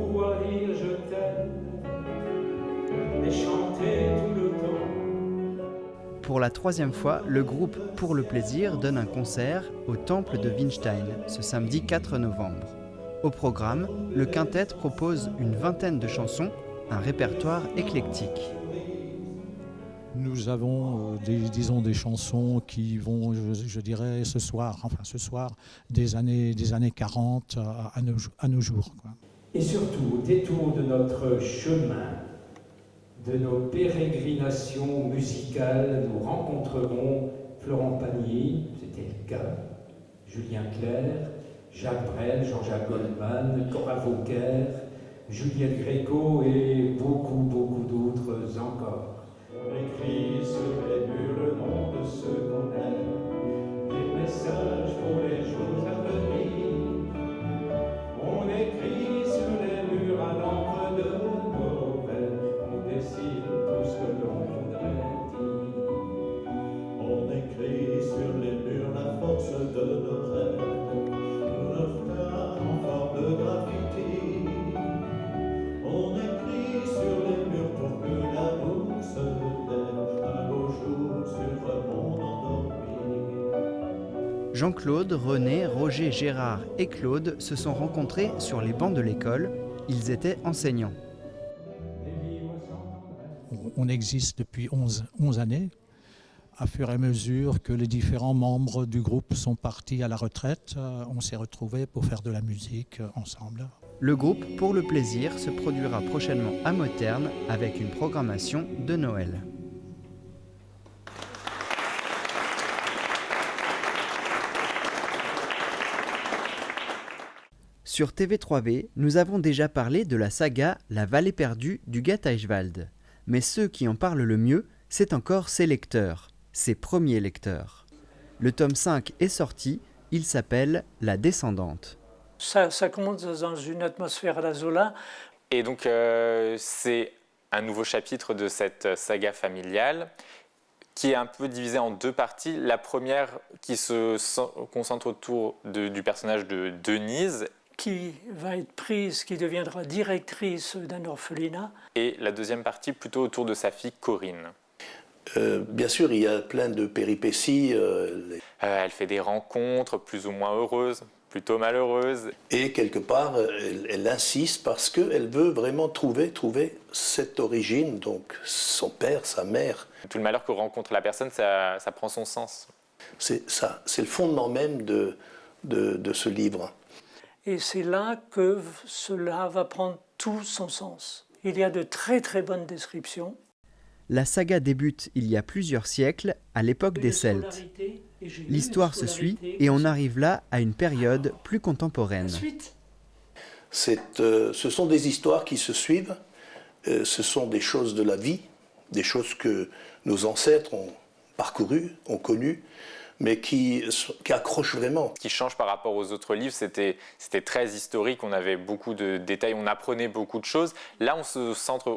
pouvoir dire je t'aime et chanter tout le temps. Pour la troisième fois, le groupe Pour le plaisir donne un concert au Temple de Winstein ce samedi 4 novembre. Au programme, le quintet propose une vingtaine de chansons, un répertoire éclectique. Nous avons des chansons qui vont, je dirais, ce soir, des années 40 à nos jours, quoi. Et surtout, au détour de notre chemin, de nos pérégrinations musicales, nous rencontrerons Florent Pagny, c'était le cas, Julien Clerc, Jacques Brel, Jean-Jacques Goldman, Cora Vauquer, Juliette Gréco et beaucoup d'autres encore. On écrit sur les murs le nom de ceux qu'on aime, des messages pour les jours à venir. On écrit sur les murs à l'encre de nos veines, on dessine tout ce que l'on voudrait dire. On écrit sur les murs la force de nos rêves, notre art en forme de graffiti. On écrit sur les murs pour que l'amour se lève un beau jour sur un monde endormi. Jean-Claude, René, Roger, Gérard et Claude se sont rencontrés sur les bancs de l'école. Ils étaient enseignants. On existe depuis 11 années. À fur et à mesure que les différents membres du groupe sont partis à la retraite, on s'est retrouvés pour faire de la musique ensemble. Le groupe Pour le plaisir se produira prochainement à Moterne avec une programmation de Noël. Sur TV3V, nous avons déjà parlé de la saga La Vallée perdue d'Hugues Eichwald. Mais ceux qui en parlent le mieux, c'est encore ses lecteurs, ses premiers lecteurs. Le tome 5 est sorti, il s'appelle La Descendante. Ça commence dans une atmosphère à la Zola. Et donc c'est un nouveau chapitre de cette saga familiale qui est un peu divisée en deux parties. La première qui se concentre autour du personnage de Denise. Qui va être prise, qui deviendra directrice d'un orphelinat. Et la deuxième partie plutôt autour de sa fille Corinne. Bien sûr, il y a plein de péripéties. Elle fait des rencontres plus ou moins heureuses, plutôt malheureuses. Et quelque part, elle insiste parce qu'elle veut vraiment trouver cette origine, donc son père, sa mère. Tout le malheur que rencontre la personne, ça prend son sens. C'est ça, c'est le fondement même de ce livre. Et c'est là que cela va prendre tout son sens. Il y a de très très bonnes descriptions. La saga débute il y a plusieurs siècles, à l'époque des Celtes. L'histoire se suit et on arrive là à une période plus contemporaine. Ce sont des histoires qui se suivent, ce sont des choses de la vie, des choses que nos ancêtres ont parcourues, ont connues, mais qui accrochent vraiment. Ce qui change par rapport aux autres livres, c'était très historique, on avait beaucoup de détails, on apprenait beaucoup de choses. Là, on se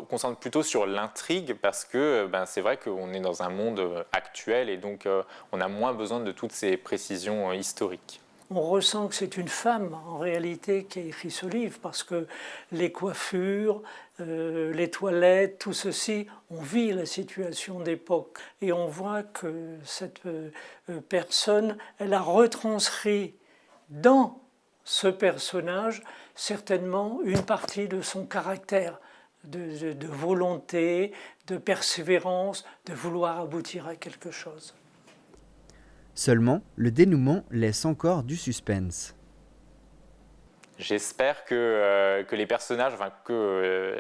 concentre plutôt sur l'intrigue parce que c'est vrai qu'on est dans un monde actuel et donc on a moins besoin de toutes ces précisions historiques. On ressent que c'est une femme, en réalité, qui a écrit ce livre, parce que les coiffures, les toilettes, tout ceci, on vit la situation d'époque. Et on voit que cette personne, elle a retranscrit dans ce personnage, certainement, une partie de son caractère, de volonté, de persévérance, de vouloir aboutir à quelque chose. Seulement, le dénouement laisse encore du suspense. J'espère que les personnages, que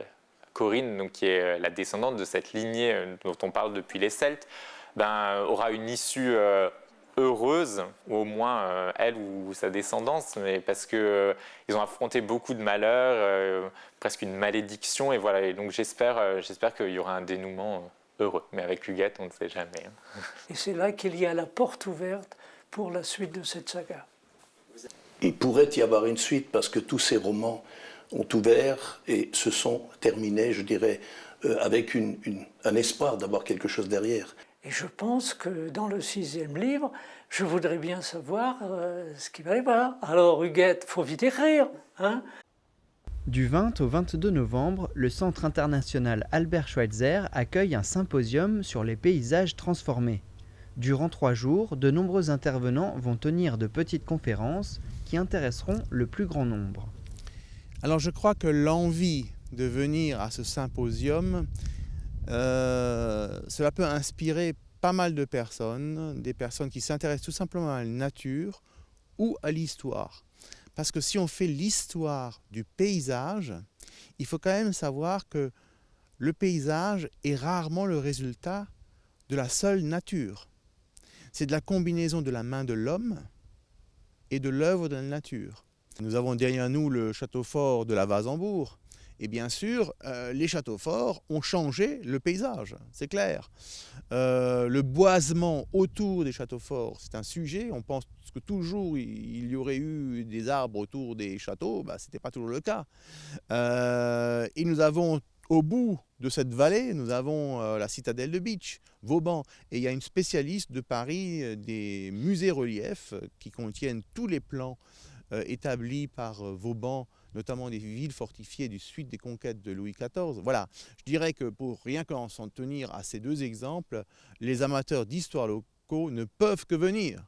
Corinne, donc, qui est la descendante de cette lignée dont on parle depuis les Celtes, aura une issue heureuse, ou au moins elle ou sa descendance, mais parce qu'ils ont affronté beaucoup de malheurs, presque une malédiction, et voilà. Et donc j'espère qu'il y aura un dénouement heureux. Mais avec Huguette, on ne sait jamais. Et c'est là qu'il y a la porte ouverte pour la suite de cette saga. Il pourrait y avoir une suite parce que tous ces romans ont ouvert et se sont terminés, je dirais, avec un espoir d'avoir quelque chose derrière. Et je pense que dans le 6e livre, je voudrais bien savoir ce qui va y avoir. Alors Huguette, faut vite écrire, hein ? Du 20 au 22 novembre, le Centre international Albert Schweitzer accueille un symposium sur les paysages transformés. Durant 3 jours, de nombreux intervenants vont tenir de petites conférences qui intéresseront le plus grand nombre. Alors je crois que l'envie de venir à ce symposium, cela peut inspirer pas mal de personnes, des personnes qui s'intéressent tout simplement à la nature ou à l'histoire. Parce que si on fait l'histoire du paysage, il faut quand même savoir que le paysage est rarement le résultat de la seule nature. C'est de la combinaison de la main de l'homme et de l'œuvre de la nature. Nous avons derrière nous le château fort de la Vasembourg. Et bien sûr, les châteaux forts ont changé le paysage, c'est clair. Le boisement autour des châteaux forts, c'est un sujet. On pense que toujours il y aurait eu des arbres autour des châteaux. Ce n'était pas toujours le cas. Et nous avons, au bout de cette vallée, nous avons la citadelle de Bitche, Vauban. Et il y a une spécialiste de Paris des musées reliefs qui contiennent tous les plans établis par Vauban, notamment des villes fortifiées du suite des conquêtes de Louis XIV. Voilà, je dirais que pour rien qu'en s'en tenir à ces 2 exemples, les amateurs d'histoire locaux ne peuvent que venir.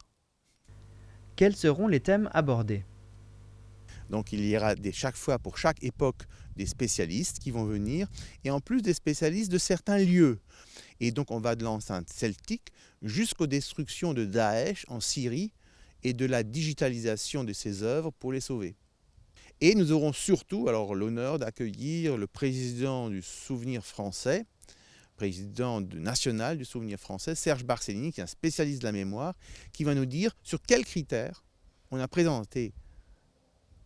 Quels seront les thèmes abordés ? Donc il y aura chaque fois, pour chaque époque, des spécialistes qui vont venir, et en plus des spécialistes de certains lieux. Et donc on va de l'enceinte celtique jusqu'aux destructions de Daesh en Syrie et de la digitalisation de ses œuvres pour les sauver. Et nous aurons surtout l'honneur d'accueillir le président du Souvenir français, président national du Souvenir français, Serge Barcellini, qui est un spécialiste de la mémoire, qui va nous dire sur quels critères on a présenté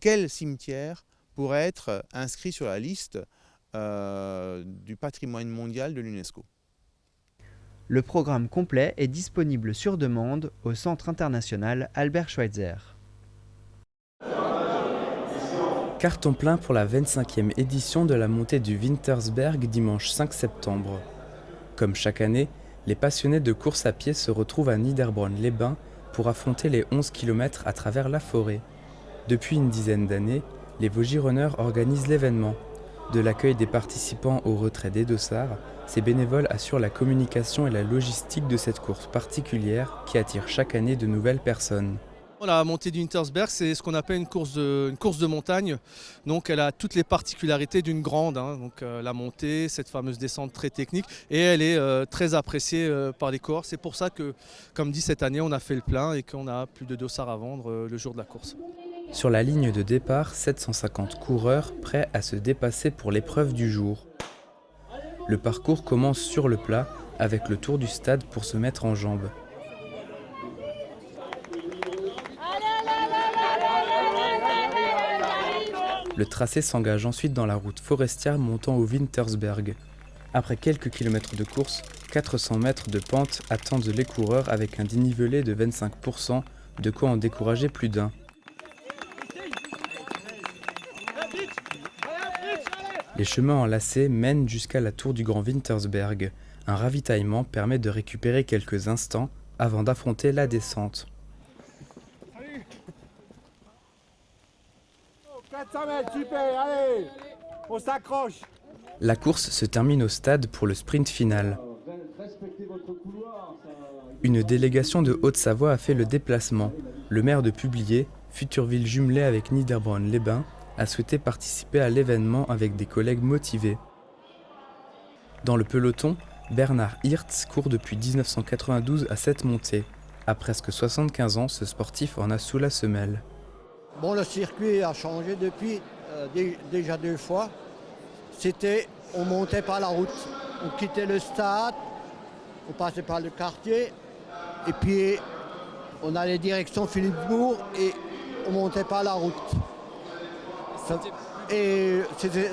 quel cimetière pourrait être inscrit sur la liste du patrimoine mondial de l'UNESCO. Le programme complet est disponible sur demande au Centre international Albert Schweitzer. Carton plein pour la 25e édition de la montée du Wintersberg dimanche 5 septembre. Comme chaque année, les passionnés de course à pied se retrouvent à Niederbronn-les-Bains pour affronter les 11 km à travers la forêt. Depuis une dizaine d'années, les Vosgirunners organisent l'événement. De l'accueil des participants au retrait des dossards, ces bénévoles assurent la communication et la logistique de cette course particulière qui attire chaque année de nouvelles personnes. La montée du Wintersberg, c'est ce qu'on appelle une course de montagne. Donc elle a toutes les particularités d'une grande. Donc la montée, cette fameuse descente très technique, et elle est très appréciée par les coureurs. C'est pour ça que, comme dit, cette année, on a fait le plein et qu'on a plus de dossards à vendre le jour de la course. Sur la ligne de départ, 750 coureurs prêts à se dépasser pour l'épreuve du jour. Le parcours commence sur le plat avec le tour du stade pour se mettre en jambes. Le tracé s'engage ensuite dans la route forestière montant au Wintersberg. Après quelques kilomètres de course, 400 mètres de pente attendent les coureurs avec un dénivelé de 25%, de quoi en décourager plus d'un. Les chemins enlacés mènent jusqu'à la tour du Grand Wintersberg. Un ravitaillement permet de récupérer quelques instants avant d'affronter la descente. 400 mètres, super, allez, on s'accroche. La course se termine au stade pour le sprint final. Une délégation de Haute-Savoie a fait le déplacement. Le maire de Publier, future ville jumelée avec Niederbronn-les-Bains, a souhaité participer à l'événement avec des collègues motivés. Dans le peloton, Bernard Hirtz court depuis 1992 à cette montée. À presque 75 ans, ce sportif en a sous la semelle. Bon, le circuit a changé depuis déjà 2 fois. On montait par la route. On quittait le stade, on passait par le quartier, et puis on allait direction Philippsbourg et on montait par la route. Et c'était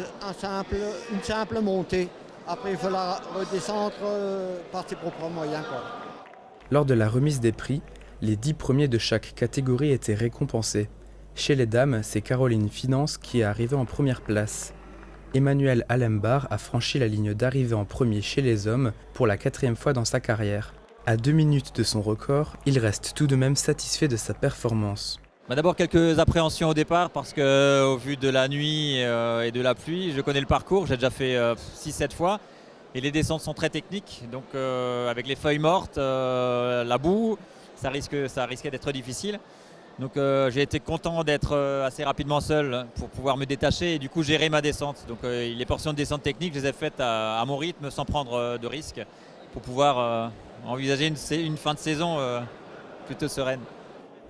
une simple montée. Après, il fallait redescendre par ses propres moyens, quoi. Lors de la remise des prix, les 10 premiers de chaque catégorie étaient récompensés. Chez les dames, c'est Caroline Finance qui est arrivée en première place. Emmanuel Alembar a franchi la ligne d'arrivée en premier chez les hommes pour la 4e fois dans sa carrière. À 2 minutes de son record, il reste tout de même satisfait de sa performance. D'abord quelques appréhensions au départ parce qu'au vu de la nuit et de la pluie, je connais le parcours, j'ai déjà fait 6-7 fois et les descentes sont très techniques, donc avec les feuilles mortes, la boue, ça risquait d'être difficile. Donc j'ai été content d'être assez rapidement seul pour pouvoir me détacher et du coup gérer ma descente. Donc les portions de descente technique, je les ai faites à mon rythme sans prendre de risques pour pouvoir envisager une fin de saison plutôt sereine.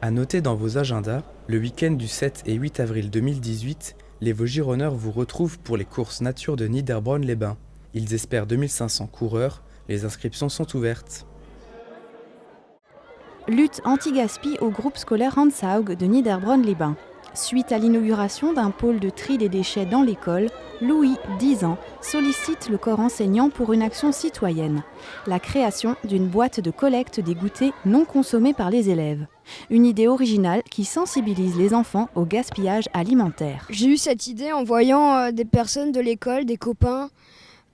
À noter dans vos agendas, le week-end du 7 et 8 avril 2018, les Vosgironeurs vous retrouvent pour les courses nature de Niederbronn-les-Bains. Ils espèrent 2500 coureurs, les inscriptions sont ouvertes. Lutte anti-gaspi au groupe scolaire Hanshaug de Niederbronn-les-Bains. Suite à l'inauguration d'un pôle de tri des déchets dans l'école, Louis, 10 ans, sollicite le corps enseignant pour une action citoyenne, la création d'une boîte de collecte des goûters non consommés par les élèves. Une idée originale qui sensibilise les enfants au gaspillage alimentaire. J'ai eu cette idée en voyant des personnes de l'école, des copains,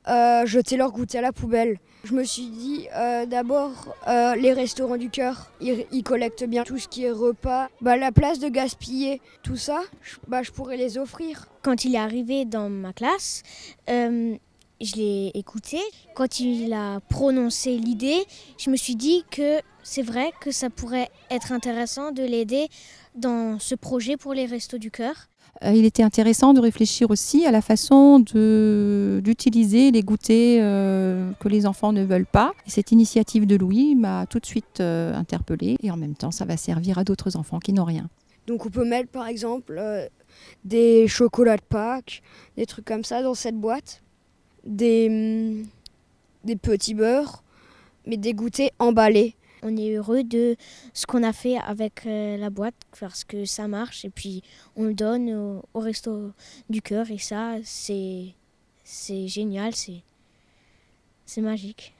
jeter leur goûter à la poubelle. Je me suis dit d'abord les restaurants du cœur, ils collectent bien tout ce qui est repas. La place de gaspiller tout ça, je pourrais les offrir. Quand il est arrivé dans ma classe, je l'ai écouté. Quand il a prononcé l'idée, je me suis dit que c'est vrai que ça pourrait être intéressant de l'aider dans ce projet pour les Restos du Cœur. Il était intéressant de réfléchir aussi à la façon d'utiliser les goûters que les enfants ne veulent pas. Et cette initiative de Louis m'a tout de suite interpellée et en même temps ça va servir à d'autres enfants qui n'ont rien. Donc on peut mettre par exemple des chocolats de Pâques, des trucs comme ça dans cette boîte, des petits beurres, mais des goûters emballés. On est heureux de ce qu'on a fait avec la boîte parce que ça marche et puis on le donne au Resto du Cœur et ça c'est génial, c'est magique.